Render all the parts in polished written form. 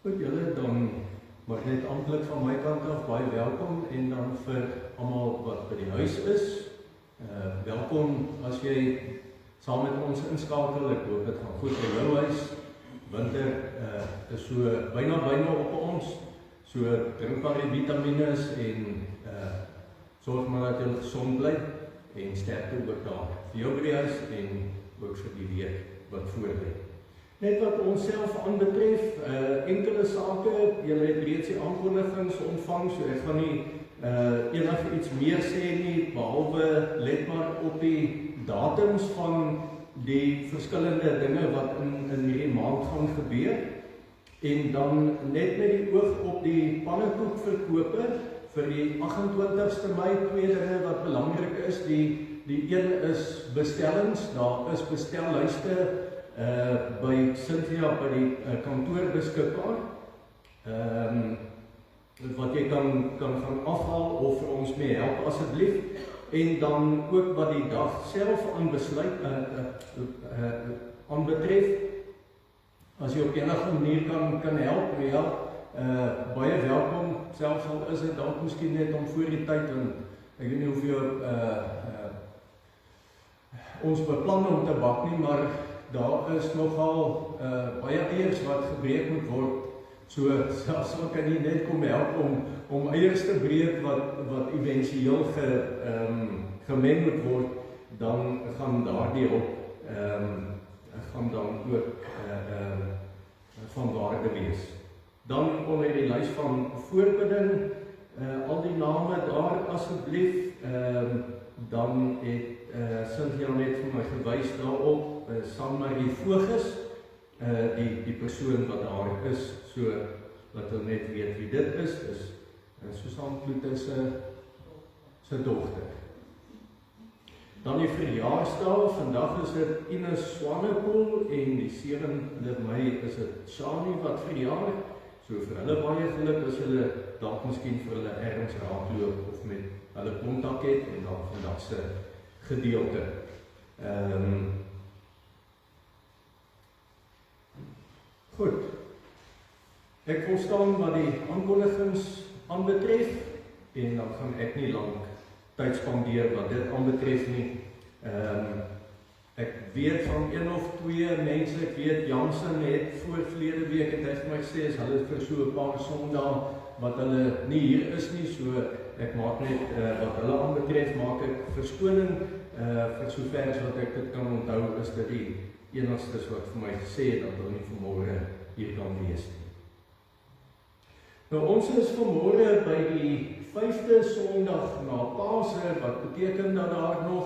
Goed julle, dan mag net amptelik van my kant af baie welkom en dan vir almal wat by die huis is. Welkom as jy saam met ons inskakel. Ek hoop dit gaan goed by jou huis. Winter is so byna op ons. So drink maar die vitamines en sorg maar dat jy gesond bly en sterkte ook daar vir jou by die huis en ook vir die week wat voor lê. Net wat ons self aanbetref, enkele sake, julle het reeds die aankondigings ontvang, so ek gaan nie enige iets meer sê nie, behalwe let maar op die datums van die verskillende dinge wat in hierdie maand gaan gebeur, en dan net met die oog op die pannekoekverkope vir die 28ste Mei, twee dinge wat belangrik is, die een is bestellings, daar is bestellyste by Cynthia by die kantoor beskikbaar, wat jy kan gaan afhaal of vir ons mee help asseblief, en dan ook wat die dag self aanbetref, as jy op enige manier kan help, baie welkom, selfs al is dit dalk miskien net om voor die tyd, want ek weet nie of jy ons beplan om te bak nie, maar daar is nogal baie eiers wat gebreek moet word, so selfs al kan jy net kom help om eiers te breek wat eventueel gemeng moet word, dan gaan daardie hulp gaan dan ook van waarde wees. Dan onder die lys van voorbidding, al die name daar asseblief, dan het Cynthia net vir my gewys daarop, saam met die Voges, die persoon wat daar is, so dat hulle net weet wie dit is Susan Kloete se dogter. Dan die verjaarsdag, vandag is dit Ines Swanepoel en die 7de Mei is dit Shani wat verjaar, so vir hulle baie geluk as hulle dalk miskien vir hulle ergens raadloop of met hulle kontak het en dan vandag se gedeelte. Goed, ek volstaan wat die aankondigings aanbetref en dan gaan ek nie lang tyd spandeer wat dit aanbetref nie. Ek weet van een of twee mense, ek weet Jansen het verlede week het hy vir my gesê, as hulle vir so 'n paar Sondae wat hulle nie hier is nie, so ek maak net wat hulle aanbetref, maak ek verskoning vir sover as wat ek dit kan onthou, is dit die enigstes wat vir my gesê het dat hulle nie vanmôre hier kan wees nie. Nou ons is vanmôre by die 5de Sondag na Pasen, wat beteken dat daar nog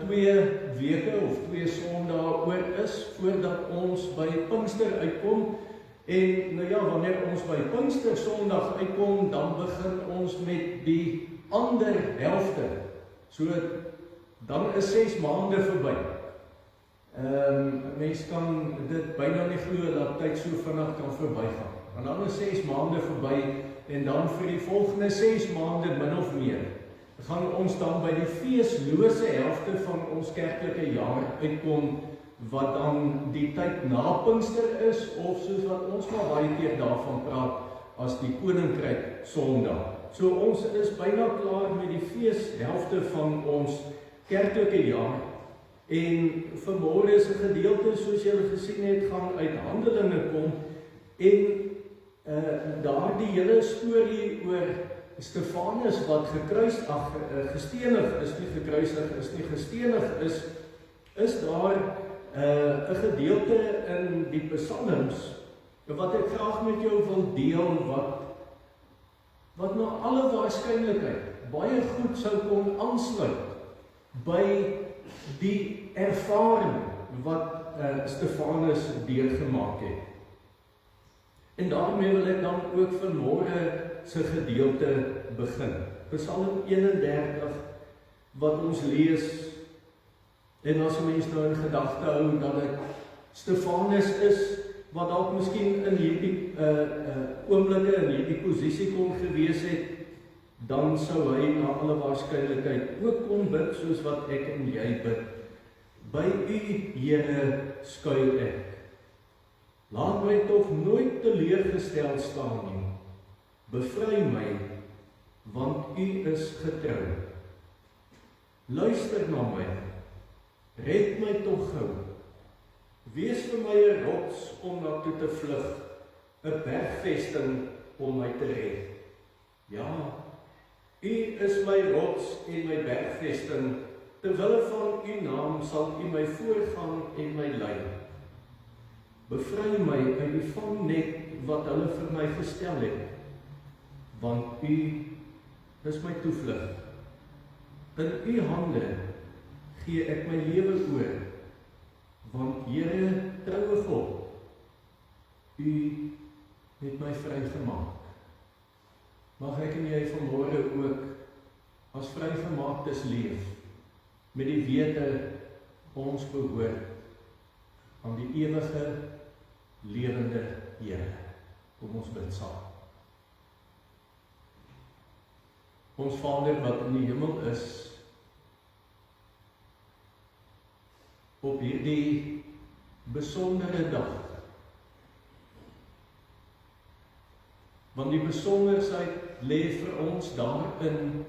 2 weke of 2 Sondae oor is, voordat ons by Pinkster uitkom. En nou ja, wanneer ons by Pinkster Sondag uitkom, dan begin ons met die ander helfte. So, dan is 6 maande verby. Mens kan dit byna nie glo dat tyd so vinnig kan verbygaan. En dan is 6 maande verby en dan vir die volgende 6 maande min of meer gaan ons dan by die feeslose helfte van ons kerklike jaar uitkom, wat dan die tyd na Pinkster is, of soos wat ons maar baie keer daarvan praat, as die Koninkryk Sondag. So ons is byna klaar met die feeshelfte van ons kerklike jaar, en vanmôre is 'n gedeelte, soos julle gesien het, gaan uit Handelinge kom, en daardie hele storie oor Stefanus wat gestenig is, nie gekruisig is nie, gestenig is daar 'n gedeelte in die Psalms, wat ek graag met jou wil deel, wat na alle waarskynlikheid baie goed sou kon aansluit by die ervaring wat Stefanus deurgemaak het. En daarmee wil ek dan ook vanmôre se gedeelte begin. Psalm 31 wat ons lees, en as 'n mens nou in gedagte hou dat dit Stefanus is, wat dalk miskien in hierdie oomblikke in hierdie posisie kon gewees het, dan sou hy na alle waarskynlikheid ook kon bid soos wat ek en jy bid. By U, Here, skuil ek. Laat my tog nooit teleurgestel teleurgestel staan nie. Bevry my, want U is getrou. Luister na my, red my tog gou. Wees vir my 'n rots om na toe te vlug, 'n bergvesting om my te red. Ja, U is my rots en my bergvesting, ter wille van U naam sal U my voorgaan en my lei. Bevry my uit die vangnet wat hulle vir my gestel het, want U is my toevlug. In U hande gee ek my lewe oor, want Here, troue God, U het my vrygemaak. Mag ek en jy vanmôre ook as vrygemaaktes leef, met die wete ons behoort aan die ewige, lewende Here. Kom ons bid saam. Ons Vader wat in die hemel is, op hierdie besondere dag, want die besonderheid lê vir ons daarin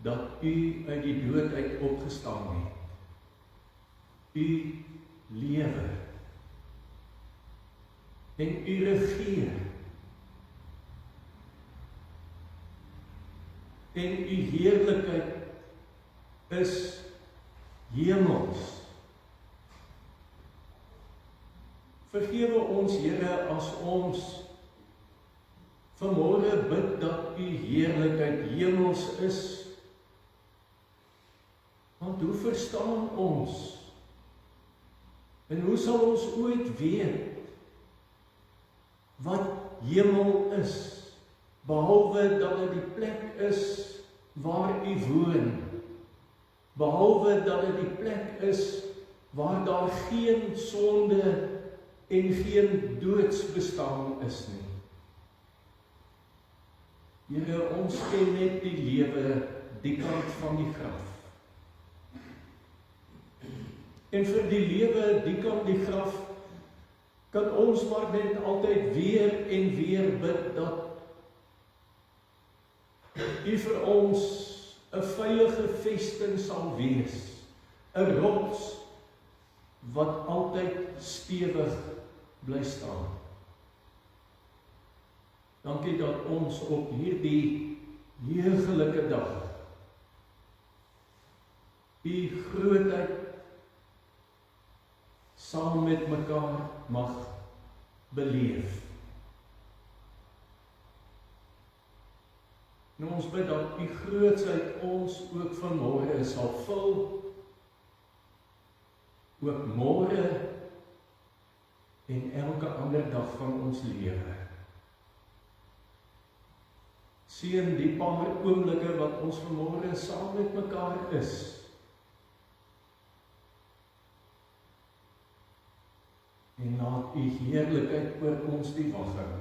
dat U uit die dood uit opgestaan het. U lewe en U regeer en U heerlikheid is hemels. Vergewe ons, Here, as ons vanmôre bid dat U heerlikheid hemels is. Want hoe verstaan ons? En hoe sal ons ooit weet wat hemel is, behalwe dat dit die plek is waar U woon, behalwe dat dit die plek is waar daar geen sonde en geen doodsbestaan is nie. Here, ons ken net die lewe die kant van die graf. En vir die lewe die kant die graf kan ons maar net altyd weer en weer bid dat U vir ons 'n veilige vesting sal wees, 'n rots wat altyd stewig bly staan. Dankie dat ons op hierdie heerlike dag U grootheid saam met mekaar mag beleef. Nou ons bid dat U grootsheid ons ook vanmôre sal vul, ook môre en elke ander dag van ons lewe. Seën die paar oomblikke wat ons vanmôre saam met mekaar is. En laat U heerlikheid oor ons die wag hou.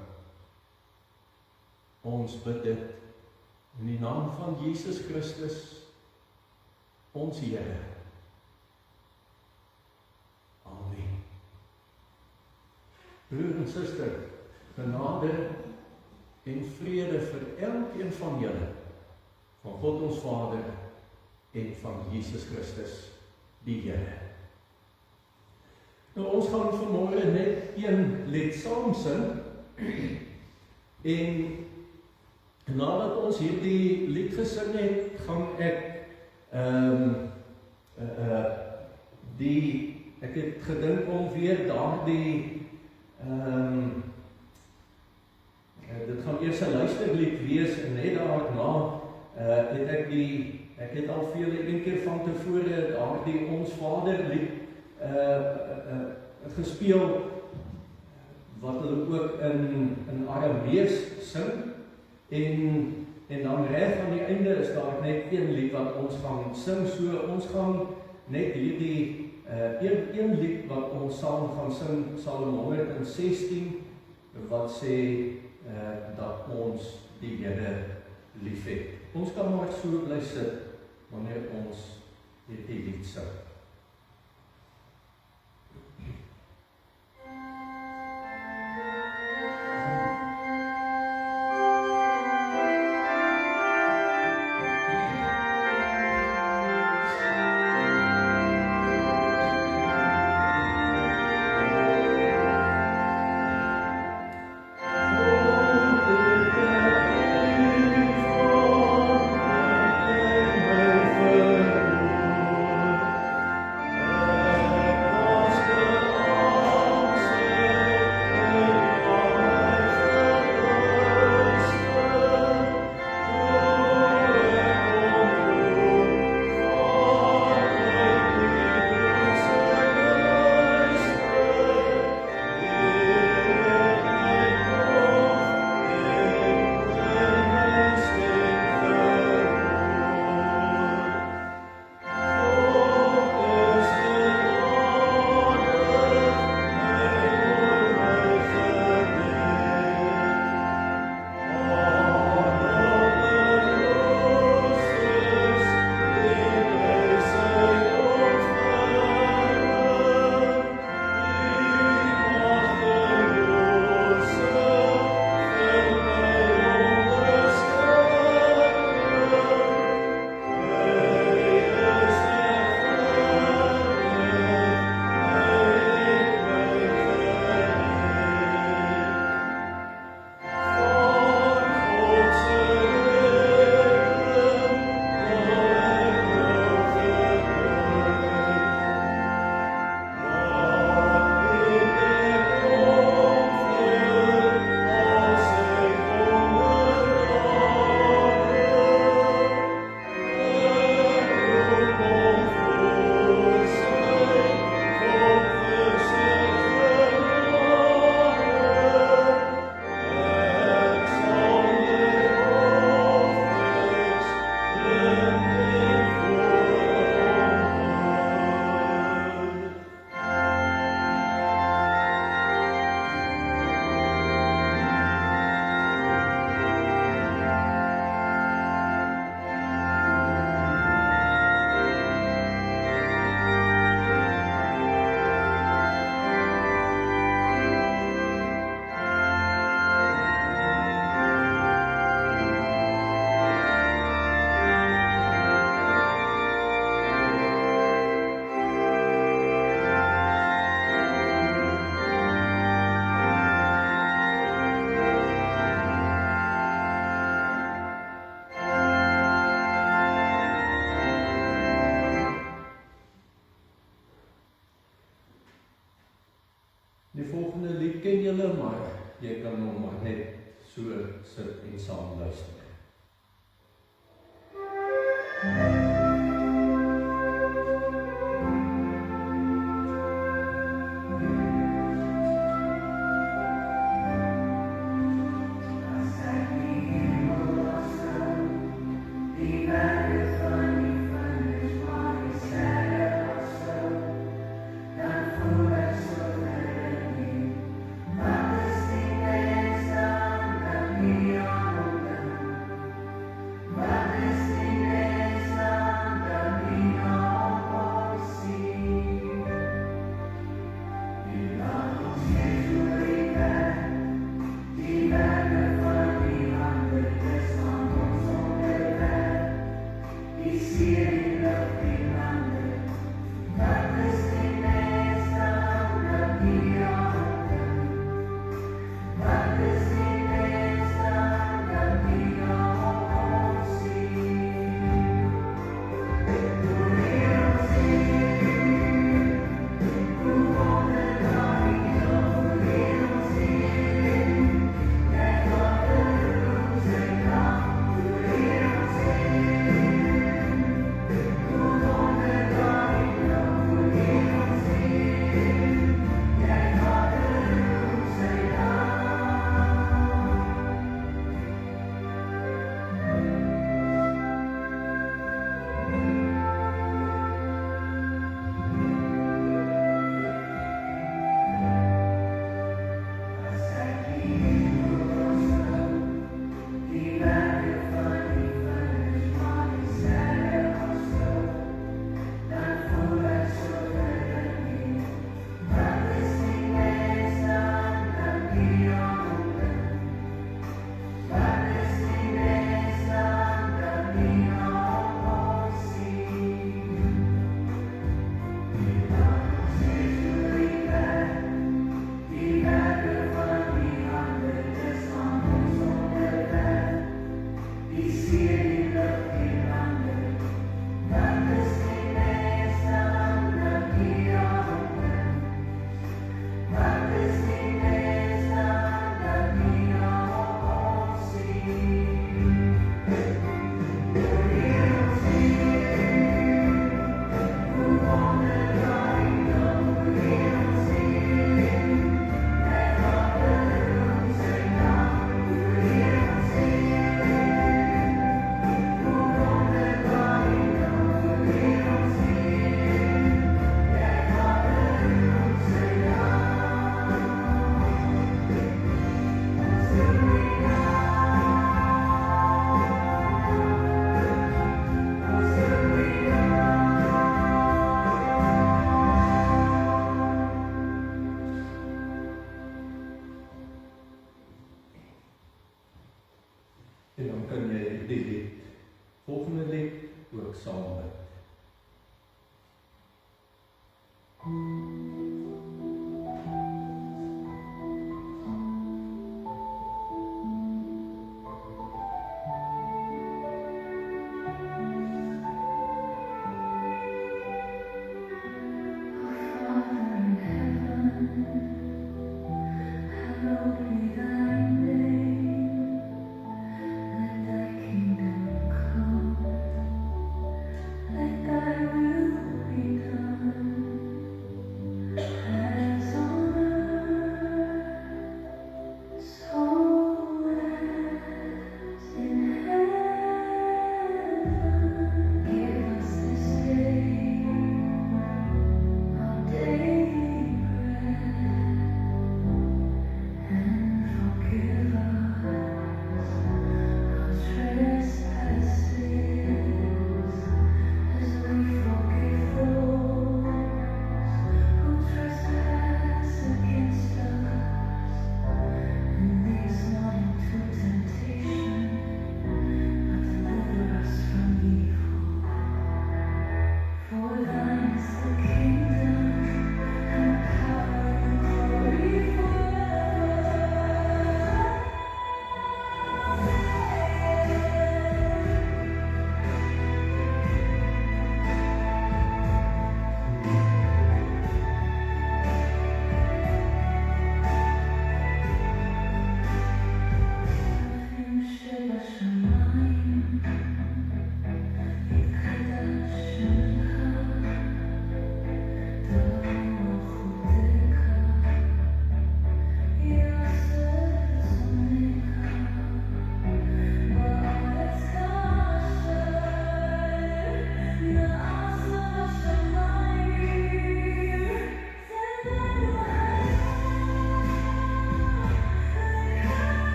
Ons bid dit in die naam van Jesus Christus, ons Here. Amen. Broer en suster, genade en vrede vir elkeen van julle, van God ons Vader en van Jesus Christus, die Here. Nou ons gaan vanmôre net een lied saam sing, en nadat ons hierdie lied gesing het, gaan ek ek het gedink om weer daardie dit gaan eers 'n luisterlied wees en net daarna ek het al vir julle een keer van tevore daardie Ons Vader lied gespeel wat hulle ook in Aramees sing en dan reg aan die einde is daar net een lied wat ons gaan sing, so ons gaan net hierdie een lied wat ons saam gaan sing, Psalm 116 wat sê dat ons die Here liefhet. Ons kan maar so bly sit wanneer ons hierdie lied sing. maar jy kan hom maar net so sit en saam luister. En dan kan jy die volgende lied ook saam bid.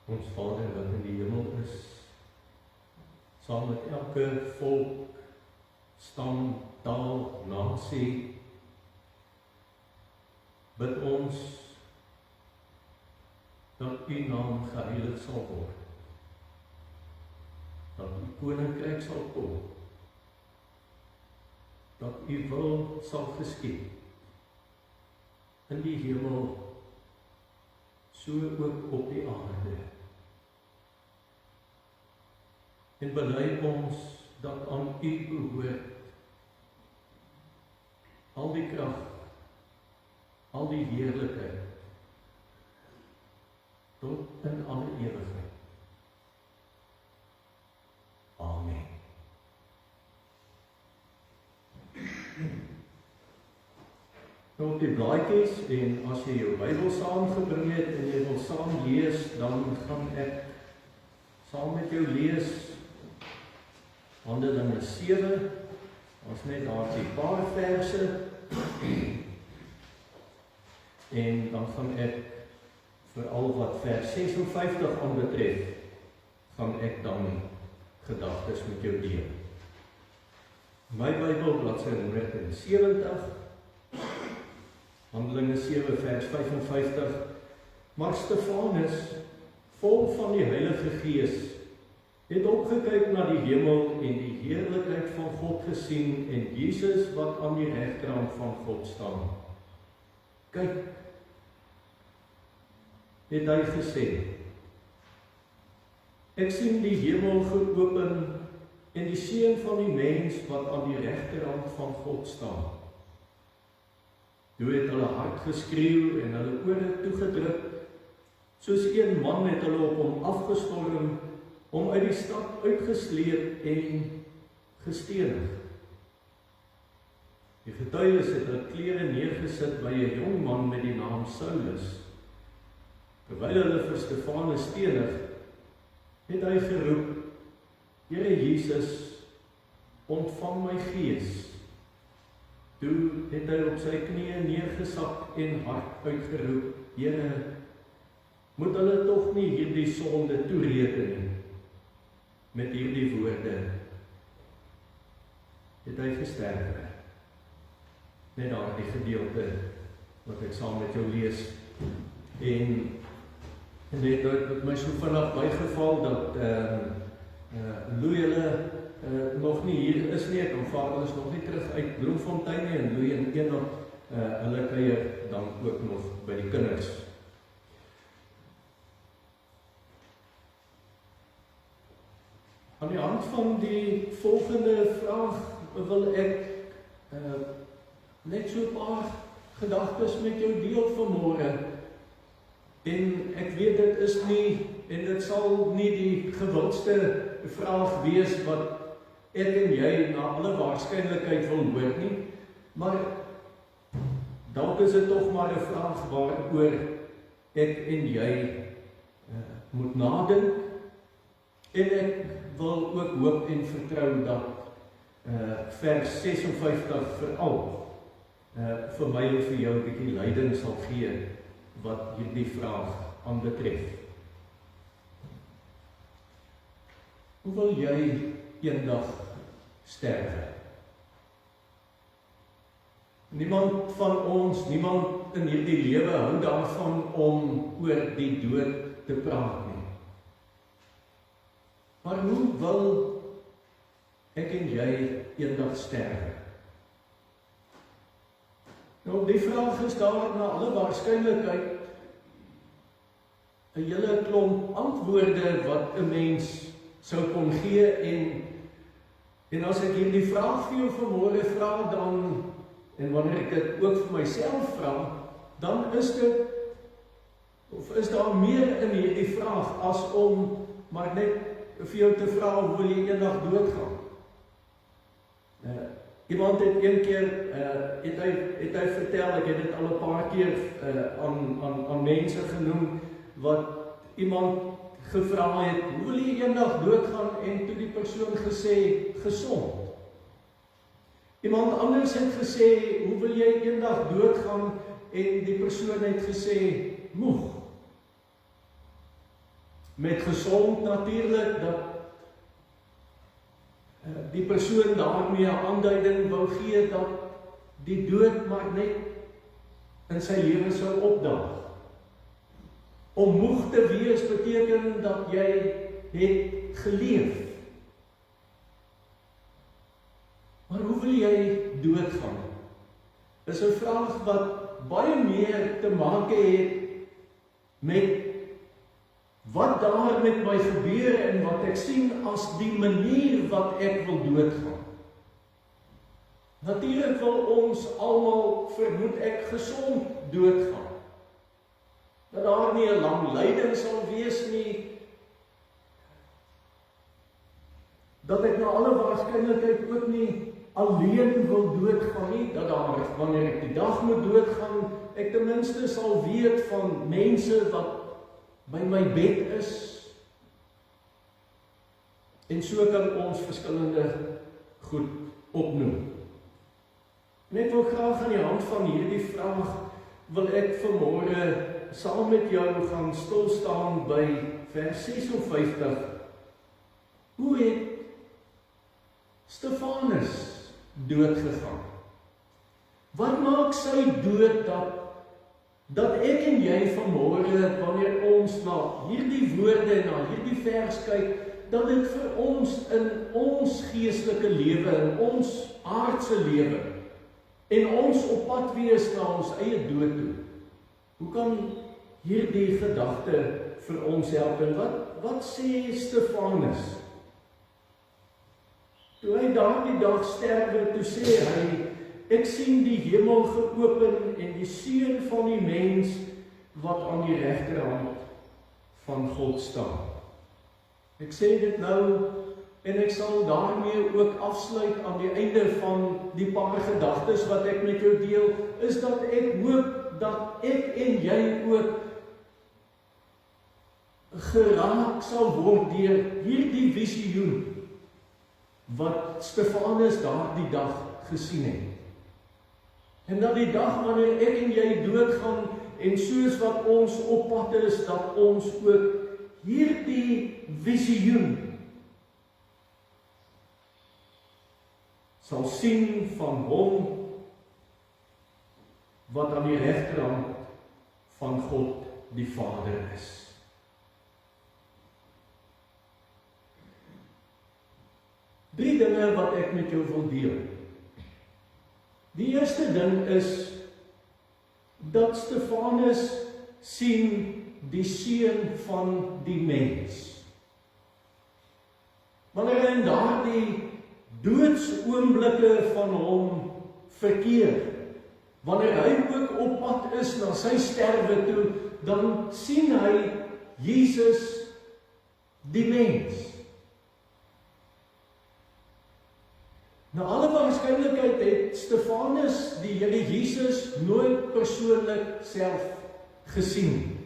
Ons Vader wat in die hemel is, saam met elke volk, stam, taal, nasie, bid ons dat U naam geheilig sal word, dat U koninkryk sal kom, dat U wil sal geskied, in die hemel, so ook op die aarde. En bely ons dat aan U behoort al die krag, al die heerlikheid, tot in alle ewigheid. Amen. Nou op die blaadjies, en as jy jou Bybel saamgebring het en jy wil saam lees, dan gaan ek saam met jou lees Handelinge 7, ons net daar die paar verse, en dan gaan ek veral wat vers 56 aanbetref, gaan ek dan gedagtes met jou deel. My Bybel, bladsy 170, Handelinge 7 vers 55, maar Stefanus, vol van die Heilige Gees, het opgekyk na die hemel en die heerlikheid van God gesien en Jesus wat aan die regterhand van God staan. Kyk, het hy gesê, ek sien die hemel geopen en die seun van die mens wat aan die regterhand van God staan. Toe het hulle hard geskreeu en hulle ore toegedruk, soos een man het hulle op hom afgestorm, om uit die stad uitgesleep en gestenig. Die getuies het hulle klere neergesit by 'n jong man met die naam Saulus. Terwyl hulle vir Stefanus stenig, het hy geroep, Here Jesus, ontvang my gees. Toe het hy op sy knieë neergesak en hard uitgeroep, Here, moet hulle tog nie hierdie sonde toereken nie. Met hierdie woorde het hy gesterf. Net daar die gedeelte wat ek saam met jou lees. En net het my so vinnig bygeval dat Louis hulle nog nie hier is nie, ek aanvaar hulle is nog nie terug uit Bloemfontein nie, en Louis en Enoch, hulle kuier dan ook nog by die kinders. Aan die hand van die volgende vraag wil ek net so 'n paar gedagtes met jou deel vanmôre. En ek weet dit is nie, en dit sal nie die gewildste vraag wees wat ek en jy na alle waarskynlikheid wil hoor nie, maar dalk is dit tog maar 'n vraag waaroor ek en jy moet nadink, en ek wil ook hoop en vertrou dat vers 56 veral vir my en vir jou 'n bietjie leiding sal gee wat hierdie vraag aanbetref. Hoe wil jy eendag sterwe? Niemand van ons, niemand in hierdie lewe hou daarvan om oor die dood te praat nie. Maar hoe wil ek en jy eendag sterwe? Nou, die vraag is daar na alle waarskynlikheid 'n hele klomp antwoorde wat 'n mens sou kon gee, en as ek hierdie vraag vir jou vanmôre vra, dan, en wanneer ek dit ook vir myself vra, dan is dit, of is daar meer in hierdie vraag as om maar net vir jou te vra, hoe wil jy eendag doodgaan? Iemand het een keer, het hy vertel, ek het dit al 'n paar keer aan mense genoem, wat iemand gevra het, hoe wil jy eendag doodgaan, en toe die persoon gesê, gesond. Iemand anders het gesê, hoe wil jy eendag doodgaan, en die persoon het gesê, moeg. met gesond natuurlik, dat die persoon daarmee 'n aanduiding wou gee dat die dood maar net in sy lewe sou opdaag. Om moeg te wees beteken dat jy het geleef. Maar hoe wil jy doodgaan? Dis 'n vraag wat baie meer te maak het met wat daar met my gebeur en wat ek sien as die manier wat ek wil doodgaan. Natuurlik wil ons almal, vermoed ek, gesond doodgaan. Dat daar nie 'n lang lyding sal wees nie. Dat ek na alle waarskynlikheid ook nie alleen wil doodgaan nie. Dat daar, wanneer ek die dag moet doodgaan, ek ten minste sal weet van mense wat by my bed is. En so kan ons verskillende goed opnoem. En ek wil graag aan die hand van hierdie vraag wil ek vanmôre saam met jou gaan stilstaan by vers 56. Hoe het Stefanus doodgegaan? Wat maak sy dood dat ek en jy vanmôre, wanneer ons na hierdie woorde, na hierdie vers kyk, dat dit vir ons in ons geestelike lewe, in ons aardse lewe, en ons op pad wees na ons eie dood toe. Hoe kan hierdie gedagte vir ons help? En wat sê Stefanus? Toe hy daardie dag sterwe, toe sê hy, ek sien die hemel geopen en die seun van die mens wat aan die regterhand van God staan. Ek sê dit nou en ek sal daarmee ook afsluit aan die einde van die paar gedagtes wat ek met jou deel, is dat ek hoop dat ek en jy ook geraak sal word deur hierdie visioen wat Stefanus daardie dag gesien het. En dat die dag wanneer ek en jy doodgaan en soos wat ons op pad is, dat ons ook hierdie visioen sal sien van hom wat aan die regterhand van God die Vader is. Drie dinge wat ek met jou wil deel. Die eerste ding is dat Stefanus sien die seun van die mens. Wanneer hy in daardie doodsoomblikke van hom verkeer, wanneer hy ook op pad is na sy sterwe toe, dan sien hy Jesus die mens. Na alle waarskynlikheid het Stefanus die Here Jesus nooit persoonlik self gesien.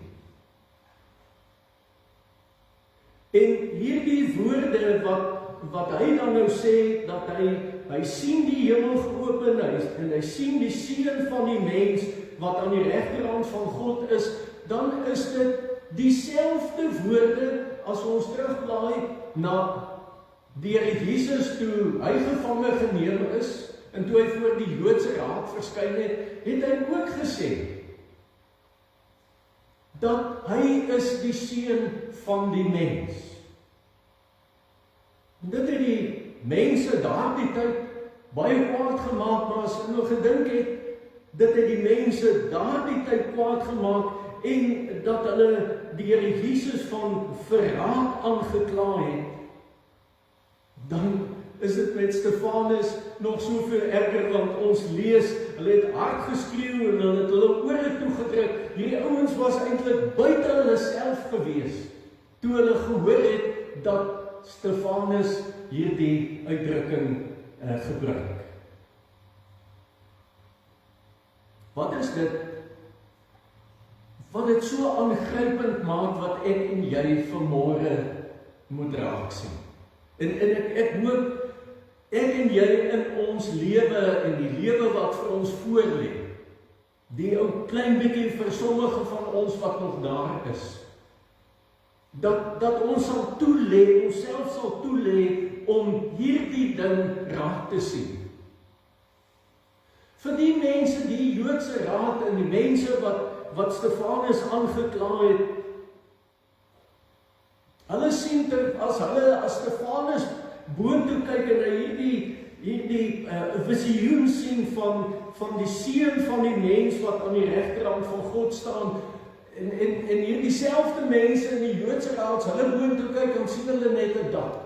En hierdie woorde wat hy dan nou sê, dat hy sien die hemel geopen, en hy sien die seun van die mens wat aan die regterhand van God is, dan is dit dieselfde woorde as ons terugblaai na die Here Jesus toe hy gevange geneem is, en toe hy voor die Joodse raad verskyn het hy ook gesê dat hy is die seun van die mens. En dit het die mense daardie tyd baie kwaad gemaak, maar as hulle gedink het, dit het die mense daardie tyd kwaad gemaak, en dat hulle die Here Jesus van verraad aangekla het, dan is dit met Stefanus nog soveel erger, want ons lees, hulle het hard geskreeu en hulle het hulle ore toegedruk. Hierdie ouens was eintlik buite hulle self gewees, toe hulle gehoor het dat Stefanus hierdie uitdrukking gebruik. Wat is dit wat dit so aangrypend maak wat ek en jy vanmôre moet raak sien? En ek hoop ek en jy in ons lewe en die lewe wat vir ons voorlê, die ou klein bietjie vir sommige van ons wat nog daar is, dat ons sal toelê, ons self sal toelê om hierdie ding raak te sien. Vir die mense, die Joodse raad en die mense wat Stefanus aangekla het, hulle sien as Stefanus boontoe kyk en hy hierdie visioen sien van die seun van die mens wat aan die regterkant van God staan, en hierdie selfde mense in die Joodse raad, hulle boontoe kyk, dan sien hulle net 'n dak.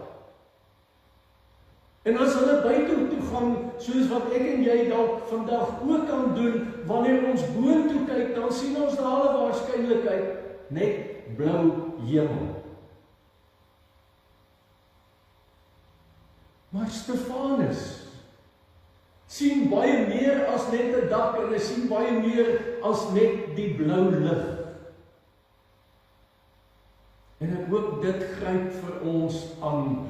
En as hulle buite toe gaan, soos wat ek en jy dalk vandag ook kan doen, wanneer ons boontoe kyk, dan sien ons daar alle waarskynlikheid net blou hemel. Maar Stefanus sien baie meer as net 'n dak, en hy sien baie meer as net die blou lig. En ek hoop dit gryp vir ons aan,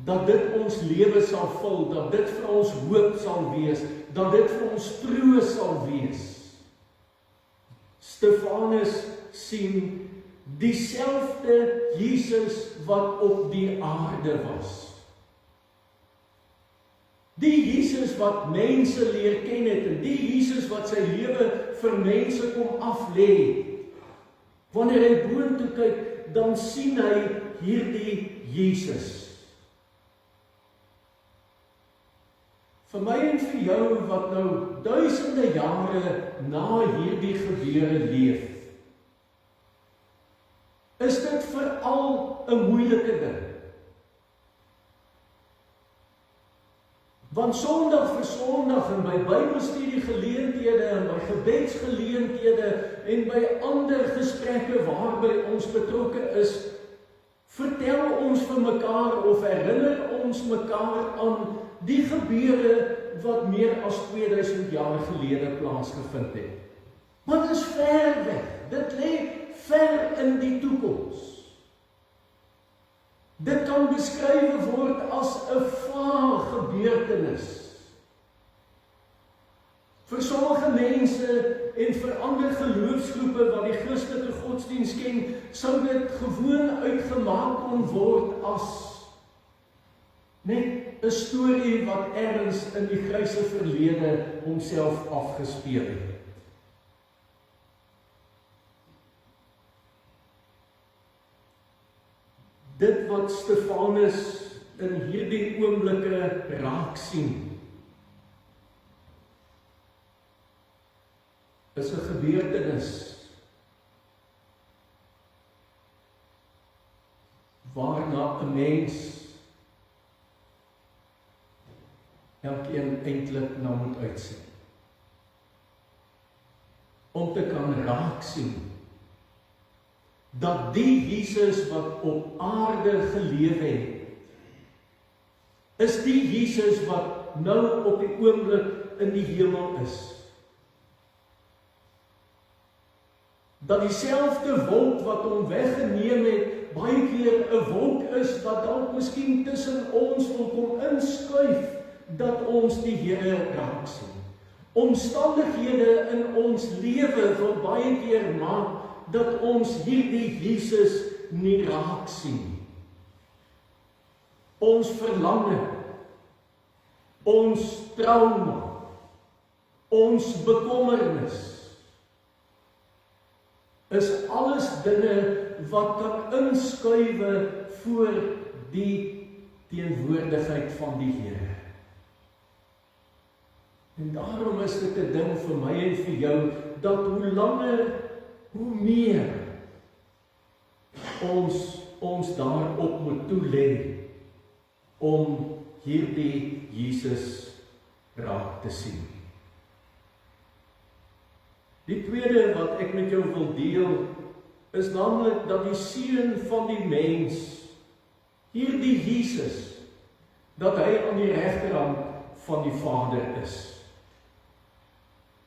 dat dit ons lewe sal vul, dat dit vir ons hoop sal wees, dat dit vir ons troos sal wees. Stefanus sien dieselfde Jesus wat op die aarde was. Die Jesus wat mense leer ken het, en die Jesus wat sy lewe vir mense kom aflê. Wanneer hy boontoe kyk, dan sien hy hierdie Jesus. Vir my en vir jou wat nou duisende jare na hierdie gebeure leef, is dit veral 'n moeilike ding. Want Sondag vir Sondag en by Bybelstudie geleenthede en by gebedsgeleenthede en by ander gesprekke waarby ons betrokke is, vertel ons vir mekaar of herinner ons mekaar aan die gebeure wat meer as 2000 jaar gelede plaasgevind het. Maar dit is ver weg, dit lê ver in die toekoms. Dit kan beskryf word as 'n vaar gebeurtenis. Vir sommige mense en vir ander geloofsgroepe wat die Christelike godsdiens ken, sou dit gewoon uitgemaak kon word as net 'n storie wat ergens in die gryse verlede homself afgespeel het. Dit wat Stefanus in hierdie oomblikke raak sien, is 'n gebeurtenis waarna 'n mens elkeen eintlik na moet uitsien. Om te kan raak sien dat die Jesus wat op aarde gelewe het, is die Jesus wat nou op die oomblik in die hemel is. Dat dieselfde wolk wat hom weggeneem het, baie keer 'n wolk is wat dalk miskien tussen ons wil kom inskuif, dat ons die Here raak sien. Omstandighede in ons lewe wil baie keer maak dat ons hierdie Jesus nie raak sien. Ons verlange, ons trauma, ons bekommernis, is alles dinge wat kan inskuiwe voor die teenwoordigheid van die Here. En daarom is dit 'n ding vir my en vir jou, dat hoe langer, hoe meer ons daarop moet toelê om hierdie Jesus raak te sien. Die tweede wat ek met jou wil deel, is naamlik dat die seun van die mens, hierdie Jesus, dat hy aan die regterhand van die Vader is.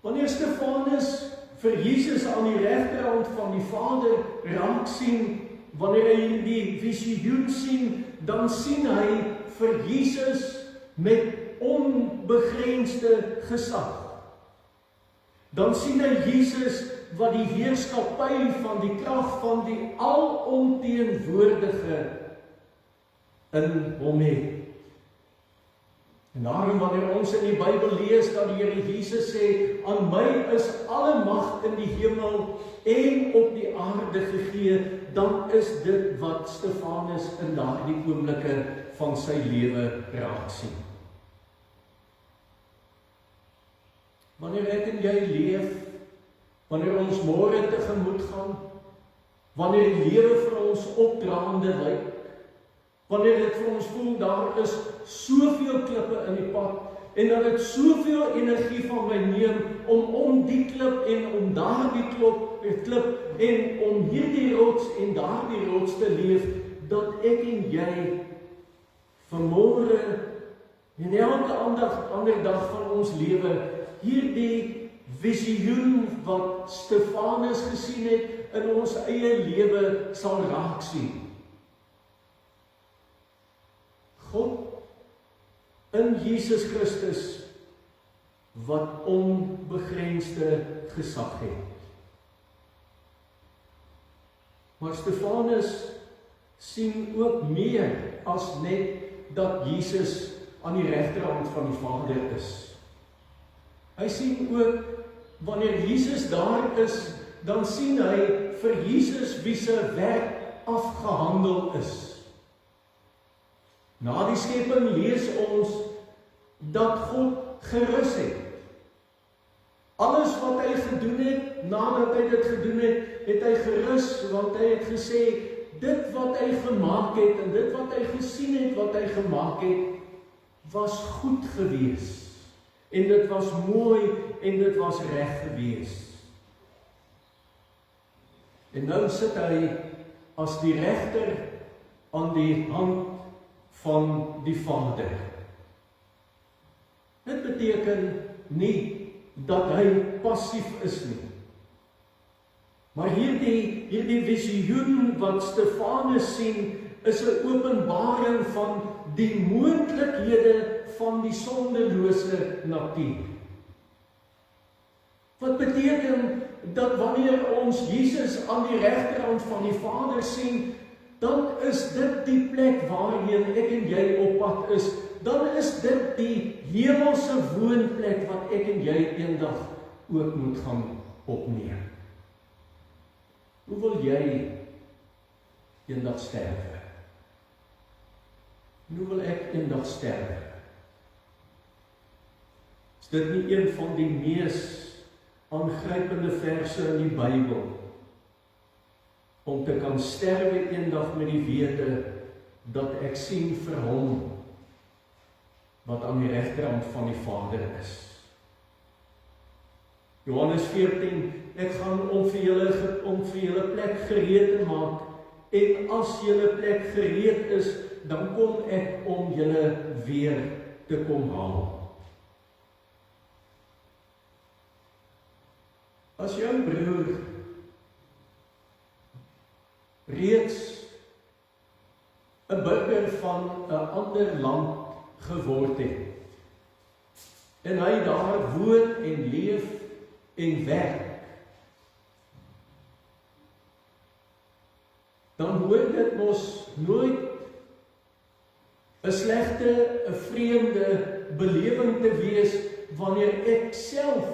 Wanneer Stefanus vir Jesus aan die regterhand van die Vader raak sien, wanneer hy die visioen sien, dan sien hy vir Jesus met onbegrensde gesag. Dan sien hy Jesus wat die heerskappy van die krag van die alomteenwoordige in hom het. En daarom wanneer ons in die Bybel lees dat die Here Jesus sê, aan my is alle mag in die hemel en op die aarde gegee, dan is dit wat Stefanus in daardie oomblikke van sy lewe raak sien. Wanneer ek en jy leef, wanneer ons môre tegemoet gaan, wanneer die lewe vir ons opdraande lyk, wanneer dit vir ons voel, daar is soveel klippe in die pad, en dat dit soveel energie van my neem, om die klip en om daardie klip, en om hierdie rots en daardie rots te leef, dat ek en jy vanmôre en elke ander dag van ons lewe, hierdie visioen wat Stefanus gesien het in ons eie lewe sal raak sien. God in Jesus Christus wat onbegrensde gesag het. Maar Stefanus sien ook meer as net dat Jesus aan die regterhand van die Vader is. Hy sien ook, wanneer Jesus daar is, dan sien hy vir Jesus wie se werk afgehandel is. Na die skepping lees ons dat God gerus het. Alles wat hy gedoen het, nadat hy dit gedoen het, het hy gerus, want hy het gesê, dit wat hy gemaak het, en dit wat hy gesien het, wat hy gemaak het, was goed gewees. En dit was mooi, en dit was reg gewees. En nou sit hy as die regter aan die hand van die Vader. Dit beteken nie dat hy passief is nie. Maar hierdie visioen wat Stefanus sien, is 'n openbaring van die moontlikhede van die sondelose natuur. Wat beteken dat wanneer ons Jesus aan die regterhand van die Vader sien, dan is dit die plek waarheen ek en jy op pad is. Dan is dit die hemelse woonplek wat ek en jy eendag ook moet gaan opneem. Hoe wil jy eendag sterwe? Hoe wil ek eendag sterwe? Is dit nie een van die mees aangrypende verse in die Bybel? Om te kan sterwe eendag met die wete dat ek sien vir hom wat aan die regterhand van die Vader is. Johannes 14, ek gaan om vir julle plek gereed te maak, en as julle plek gereed is, dan kom ek om julle weer te kom haal. As jou broer reeds 'n burger van 'n ander land geword het, en hy daar woon en leef en werk, dan hoort dit mos nooit 'n slegte, 'n vreemde belewing te wees wanneer ek self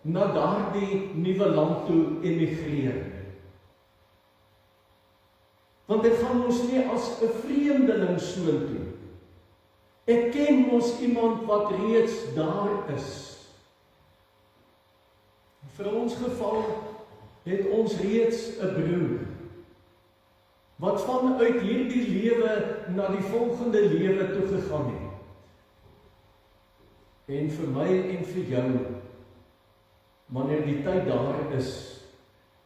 na daardie nuwe land toe emigreer. Want ek gaan mos nie as 'n vreemdeling soontoe. Ek ken mos iemand wat reeds daar is. Vir ons geval het ons reeds 'n broer wat vanuit hierdie lewe na die volgende lewe toe gegaan het. En vir my en vir jou, wanneer die tyd daar is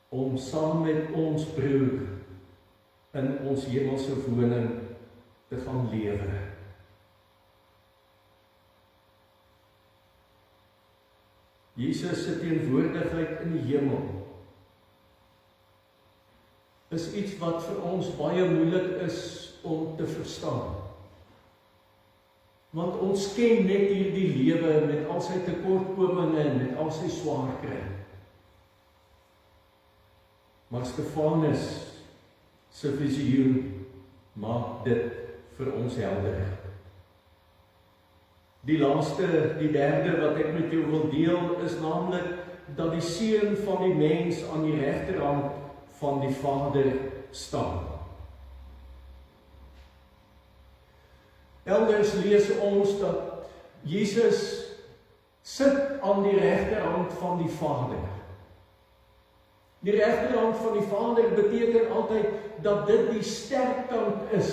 om saam met ons broer in ons hemelse woning te gaan lewe. Jesus se teenwoordigheid in die hemel is iets wat vir ons baie moeilik is om te verstaan. Want ons ken net hierdie lewe met al sy tekortkominge en met al sy swaar kry. Maar Stefanus se visioen maak dit vir ons helder. Die derde wat ek met jou wil deel, is naamlik dat die Seun van die mens aan die regterhand van die Vader staan. Elders lees ons dat Jesus sit aan die regterhand van die Vader. Die regterhand van die Vader beteken altyd dat dit die sterkkant is.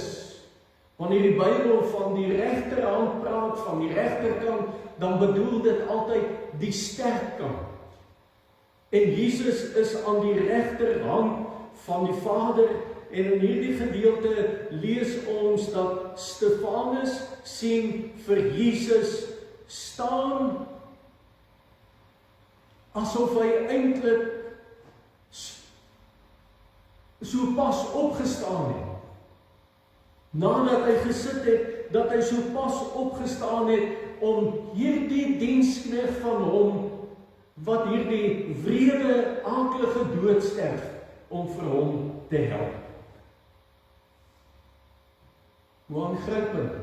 Wanneer die Bybel van die regterhand praat, van die regterkant, dan bedoel dit altyd die sterkkant. En Jesus is aan die regterhand van die Vader, en in hierdie gedeelte lees ons dat Stefanus sien vir Jesus staan asof hy eintlik so pas opgestaan het. Nadat hy gesit het, dat hy so pas opgestaan het om hierdie diensknegt van hom, wat hierdie wrede, aaklige dood sterf, om vir hom te help. Hoe aangrypend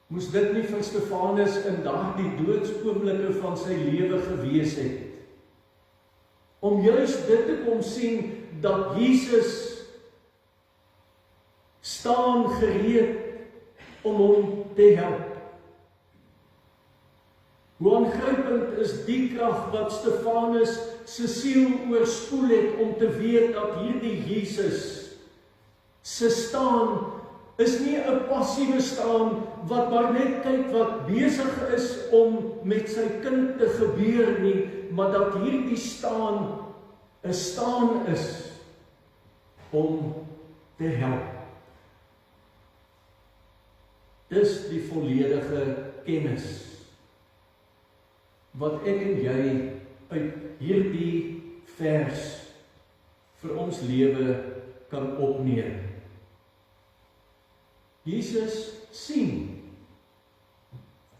moes dit nie vir Stefanus in daardie doodsoomblikke van sy lewe gewees het, om juist dit te kom sien, dat Jesus staan gereed om hom te help. Hoe aangrypend is die krag wat Stefanus se siel oorspoel het, om te weet dat hierdie Jesus se staan is nie 'n passiewe staan wat maar net kyk wat besig is om met sy kind te gebeur nie, maar dat hierdie staan 'n staan is om te help. Dis die volledige kennis wat ek en jy uit hierdie vers vir ons lewe kan opneem. Jesus sien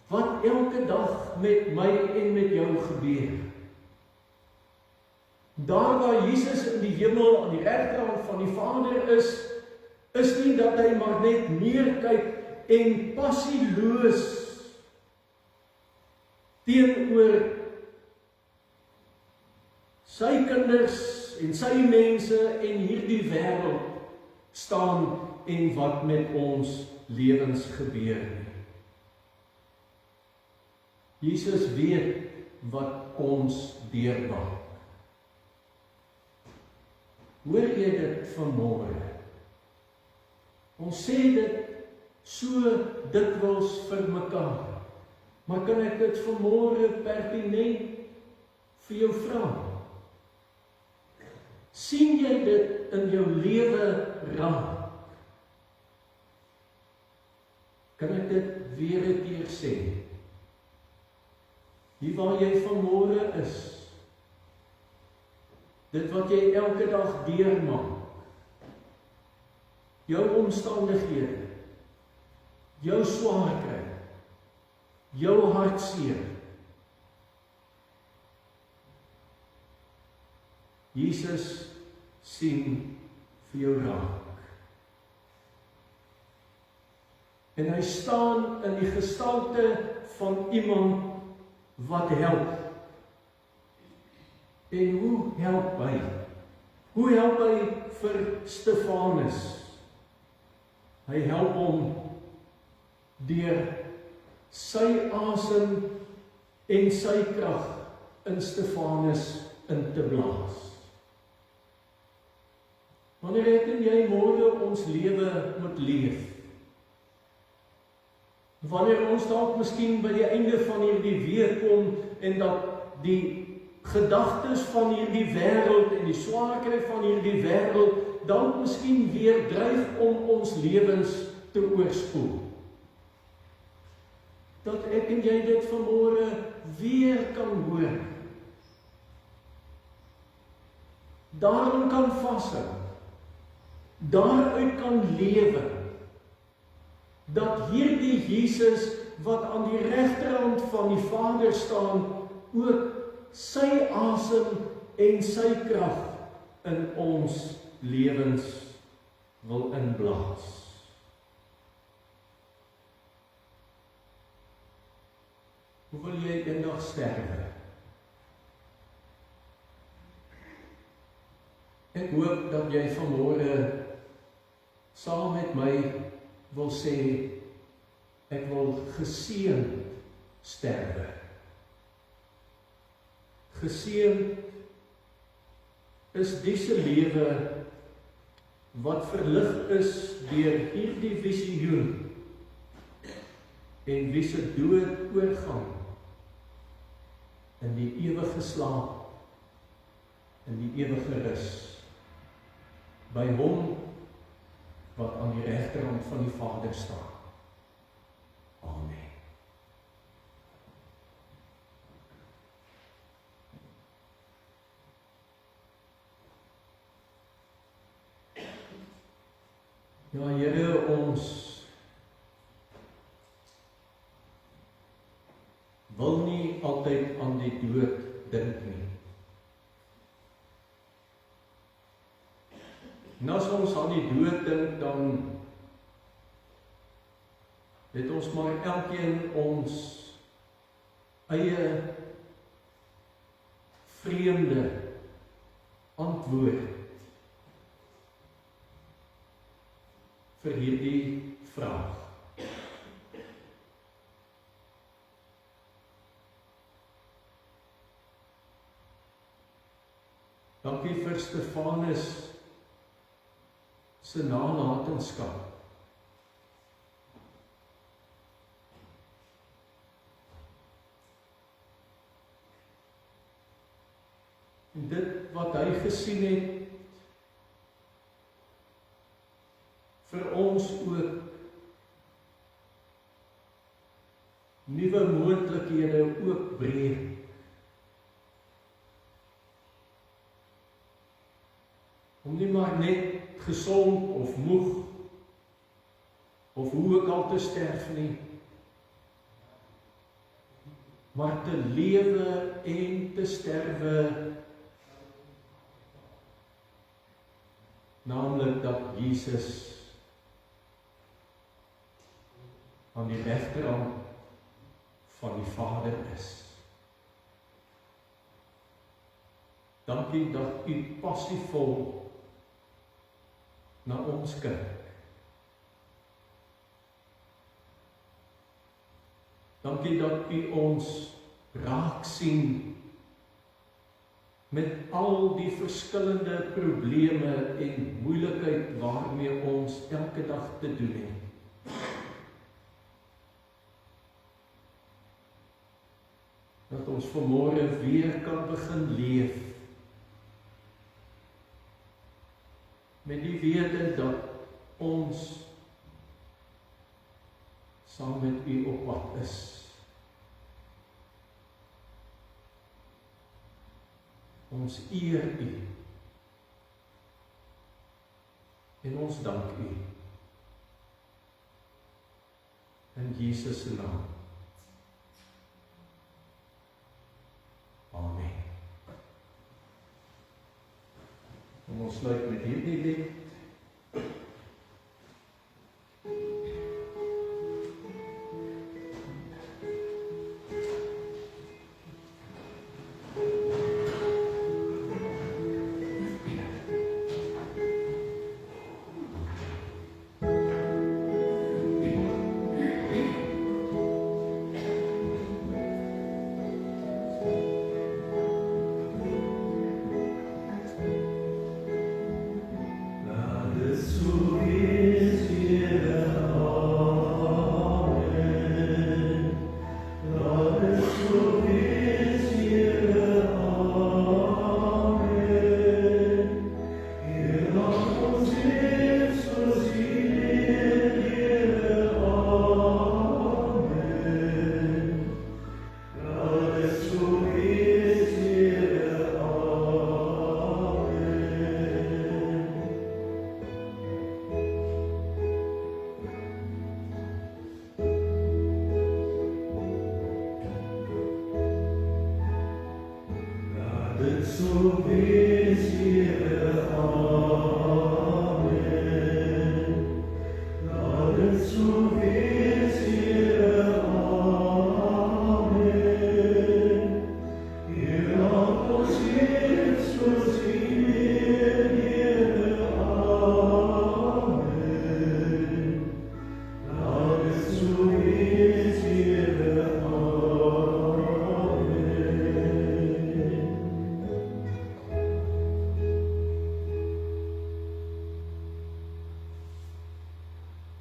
wat elke dag met my en met jou gebeur. Daar waar Jesus in die hemel aan die regterhand van die Vader is nie dat hy maar net neerkyk en passieloos teenoor sy kinders en sy mense en hierdie wêreld staan en wat met ons lewens gebeur nie. Jesus weet wat ons deurmaak. Hoor jy dit vanmôre? Ons sê dit so dikwels vir mekaar, maar kan ek dit vanmôre pertinent vir jou vra? Sien jy dit in jou lewe raak? Kan ek dit weer 'n keer sê? Hier waar jy vanmôre is, dit wat jy elke dag deurmaak, jou omstandighede, jou swaar kry, jou hartseer. Jesus sien vir jou raak. En hy staan in die gestalte van iemand wat help. En hoe help hy? Hoe help hy vir Stefanus? Hy help hom deur sy asem en sy krag in Stefanus in te blaas. Wanneer ek en jy môre ons lewe moet leef, wanneer ons dalk miskien by die einde van hierdie week kom en dat die gedagtes van hierdie wêreld en die swaarkry van hierdie wêreld dalk miskien weer dreig om ons lewens te oorspoel. Dat ek en jy dit vanmôre weer kan hoor. Daarin kan vashou. Daaruit kan lewe. Dat hierdie Jesus wat aan die regterhand van die Vader staan, ook sy asem en sy krag in ons lewens wil inblaas. Hoe wil jy eendag sterwe? Ek hoop dat jy vanmôre saam met my wil sê, ek wil geseënd sterwe. Geseënd is diese lewe wat verlig is deur hierdie visioen en wie se dood oorgang in die ewige slaap, in die ewige rus, by hom wat aan die regterhand van die Vader staan. Amen. Ja, Here, ons wil nie altyd aan die dood dink nie. En as ons aan die dood dink, dan het ons maar elkeen ons eie vreemde antwoord vir hierdie vraag. Dankie vir Stefanus se nalatenskap. En dit wat hy gesien het, vir ons ook nuwe moontlikhede oopbreek. Om nie maar net gesond of moeg of hoe ook al te sterf nie, maar te lewe en te sterwe, naamlik dat Jesus aan die regterhand van die Vader is. Dankie dat u passievol na ons kyk. Dankie dat u ons raak sien met al die verskillende probleme en moeilikheid waarmee ons elke dag te doen het. Dat ons vanmôre weer kan begin leef met die wete dat ons saam met u op pad is. Ons eer u en ons dank u in Jesus se naam. Amen. En ons sluit met hierdie lied.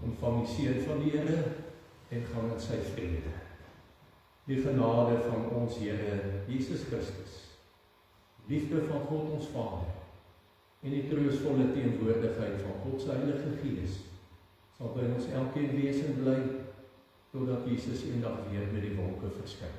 Ontvang die seën van die Here en gaan in sy vrede. Die genade van ons Here Jesus Christus, liefde van God ons Vader en die troostvolle teenwoordigheid van God se Heilige Gees sal by ons elkeen wees en bly totdat Jesus eendag weer met die wolke verskyn.